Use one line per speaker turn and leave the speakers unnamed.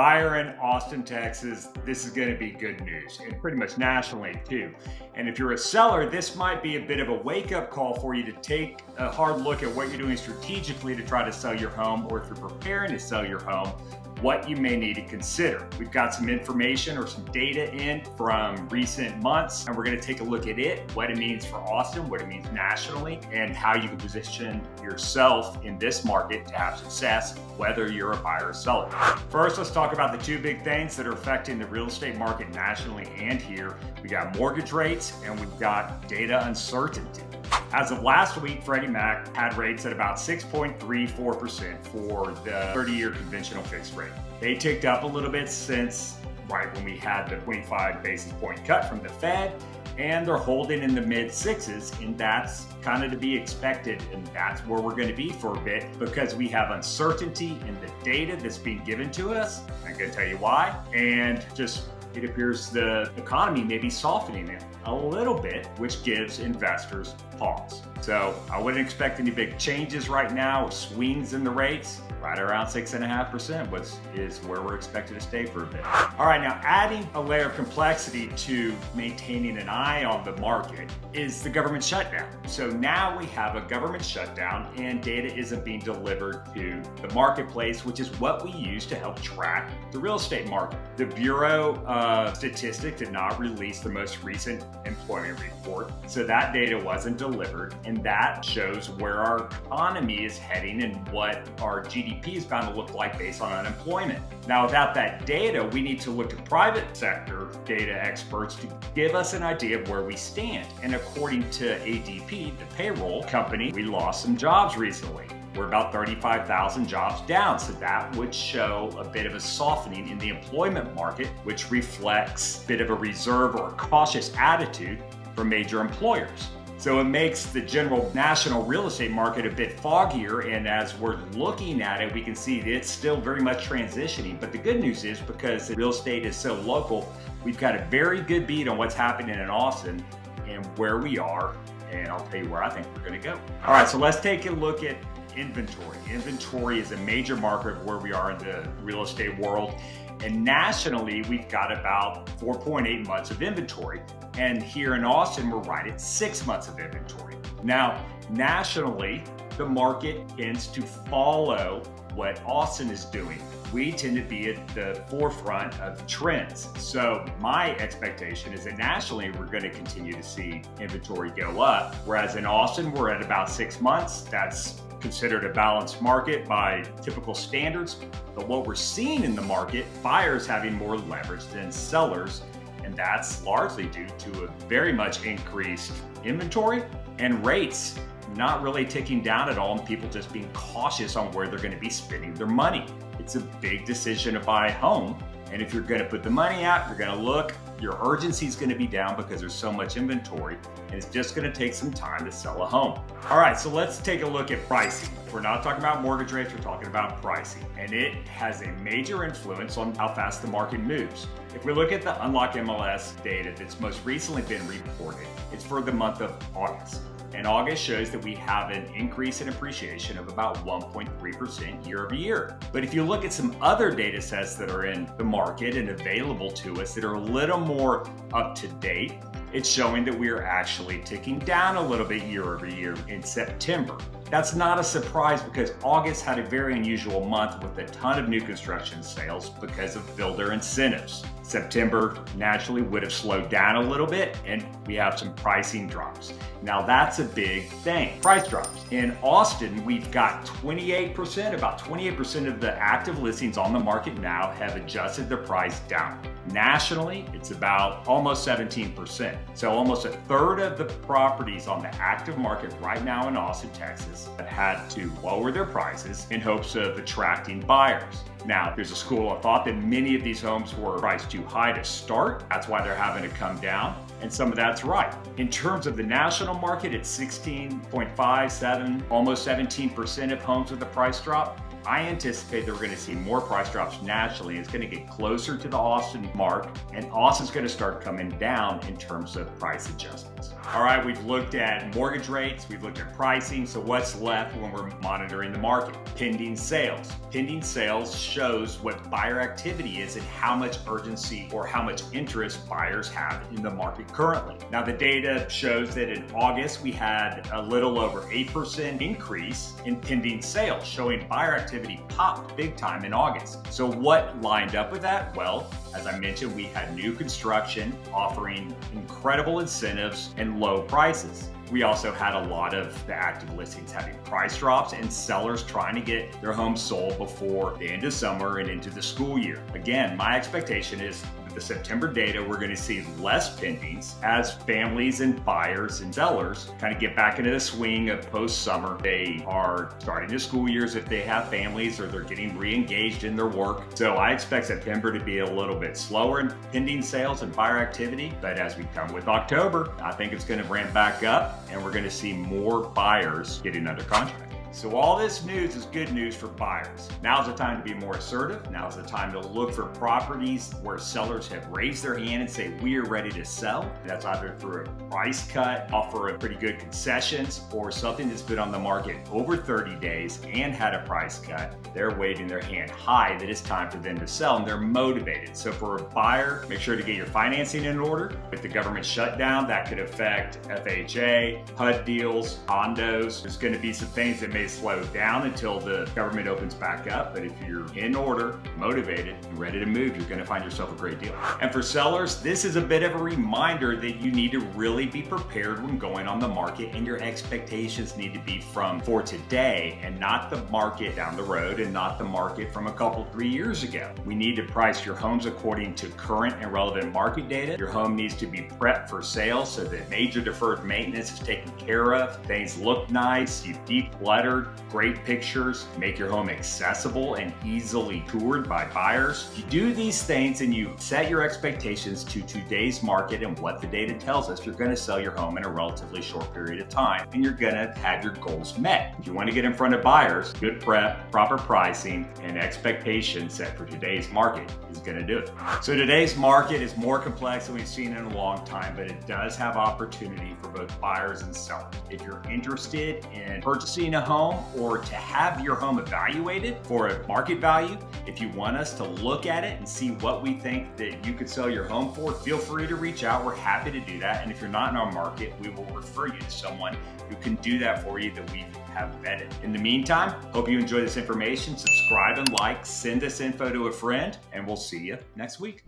Buyer in Austin, Texas, this is going to be good news, and pretty much nationally too. And if you're a seller, this might be a bit of a wake-up call for you to take a hard look at what you're doing strategically to try to sell your home, or if you're preparing to sell your home, what you may need to consider. We've got some information or some data in from recent months, and we're going to take a look at it, what it means for Austin, what it means nationally, and how you can position yourself in this market to have success, whether you're a buyer or seller. First, let's talk about the two big things that are affecting the real estate market nationally and here. We got mortgage rates and we've got data uncertainty. As of last week, Freddie Mac had rates at about 6.34% for the 30-year conventional fixed rate. They ticked up a little bit since right when we had the 25 basis point cut from the Fed, and they're holding in the mid sixes, and that's kind of to be expected, and that's where we're going to be for a bit because we have uncertainty in the data that's being given to us. I'm going to tell you why, and just it appears the economy may be softening it a little bit, which gives investors pause. So I wouldn't expect any big changes right now or swings in the rates. Right around 6.5%, which is where we're expected to stay for a bit. All right, now adding a layer of complexity to maintaining an eye on the market is the government shutdown. So now we have a government shutdown and data isn't being delivered to the marketplace, which is what we use to help track the real estate market. The Bureau of Statistics did not release the most recent employment report, so that data wasn't delivered, and that shows where our economy is heading and what our GDP is bound to look like based on unemployment. Now, without that data, we need to look to private sector data experts to give us an idea of where we stand. And according to ADP, the payroll company, we lost some jobs recently. We're about 35,000 jobs down, so that would show a bit of a softening in the employment market, which reflects a bit of a reserve or a cautious attitude from major employers. So it makes the general national real estate market a bit foggier, and as we're looking at it, we can see that it's still very much transitioning. But the good news is, because real estate is so local, we've got a very good beat on what's happening in Austin and where we are, and I'll tell you where I think we're going to go. All right, so let's take a look at inventory. Inventory is a major marker of where we are in the real estate world. And nationally, we've got about 4.8 months of inventory. And here in Austin, we're right at 6 months of inventory. Now, nationally, the market tends to follow what Austin is doing. We tend to be at the forefront of trends. So my expectation is that nationally, we're going to continue to see inventory go up. Whereas in Austin, we're at about 6 months. That's considered a balanced market by typical standards. But what we're seeing in the market, buyers having more leverage than sellers, and that's largely due to a very much increased inventory and rates not really ticking down at all, and people just being cautious on where they're going to be spending their money. It's a big decision to buy a home, and if you're going to put the money out, you're going to look, your urgency is going to be down because there's so much inventory, and it's just going to take some time to sell a home. All right, so let's take a look at pricing. We're not talking about mortgage rates, we're talking about pricing, and it has a major influence on how fast the market moves. If we look at the Unlock MLS data that's most recently been reported, it's for the month of August. And August shows that we have an increase in appreciation of about 1.3% year over year. But if you look at some other data sets that are in the market and available to us that are a little more up to date, it's showing that we are actually ticking down a little bit year over year in September. That's not a surprise because August had a very unusual month with a ton of new construction sales because of builder incentives. September naturally would have slowed down a little bit, and we have some pricing drops. Now that's a big thing, price drops. In Austin, we've got 28%, about 28% of the active listings on the market now have adjusted their price down. Nationally, it's about almost 17%. So almost a third of the properties on the active market right now in Austin, Texas, have had to lower their prices in hopes of attracting buyers. Now, there's a school of thought that many of these homes were priced too high to start. That's why they're having to come down. And some of that's right. In terms of the national market, it's 16.57, almost 17% of homes with a price drop. I anticipate that we're going to see more price drops nationally. It's going to get closer to the Austin mark, and Austin's going to start coming down in terms of price adjustments. All right, we've looked at mortgage rates, we've looked at pricing, so what's left when we're monitoring the market? Pending sales. Pending sales shows what buyer activity is and how much urgency or how much interest buyers have in the market currently. Now, the data shows that in August, we had a little over 8% increase in pending sales, showing buyer activity popped big time in August. So what lined up with that? Well, as I mentioned, we had new construction offering incredible incentives and low prices. We also had a lot of the active listings having price drops and sellers trying to get their homes sold before the end of summer and into the school year. Again, my expectation is with the September data, we're going to see less pendings as families and buyers and sellers kind of get back into the swing of post-summer. They are starting the school years if they have families, or they're getting re-engaged in their work. So I expect September to be a little bit slower in pending sales and buyer activity. But as we come with October, I think it's going to ramp back up, and we're going to see more buyers getting under contract. So all this news is good news for buyers. Now's the time to be more assertive. Now's the time to look for properties where sellers have raised their hand and say, we are ready to sell. That's either through a price cut, offer a pretty good concessions, or something that's been on the market over 30 days and had a price cut. They're waving their hand high that it's time for them to sell, and they're motivated. So for a buyer, make sure to get your financing in order. With the government shutdown, that could affect FHA, HUD deals, condos. There's going to be some things that may slow down until the government opens back up, but if you're in order, motivated, and ready to move, you're going to find yourself a great deal. And for sellers, this is a bit of a reminder that you need to really be prepared when going on the market, and your expectations need to be for today and not the market down the road and not the market from a couple, 3 years ago. We need to price your homes according to current and relevant market data. Your home needs to be prepped for sale so that major deferred maintenance is taken care of. Things look nice, you declutter, great pictures, make your home accessible and easily toured by buyers. If you do these things and you set your expectations to today's market and what the data tells us, you're going to sell your home in a relatively short period of time, and you're going to have your goals met. If you want to get in front of buyers, good prep, proper pricing, and expectations set for today's market is going to do it. So today's market is more complex than we've seen in a long time, but it does have opportunity for both buyers and sellers. If you're interested in purchasing a home or to have your home evaluated for a market value, if you want us to look at it and see what we think that you could sell your home for, feel free to reach out. We're happy to do that. And if you're not in our market, we will refer you to someone who can do that for you that we have vetted. In the meantime, hope you enjoy this information. Subscribe and like, send this info to a friend, and we'll see you next week.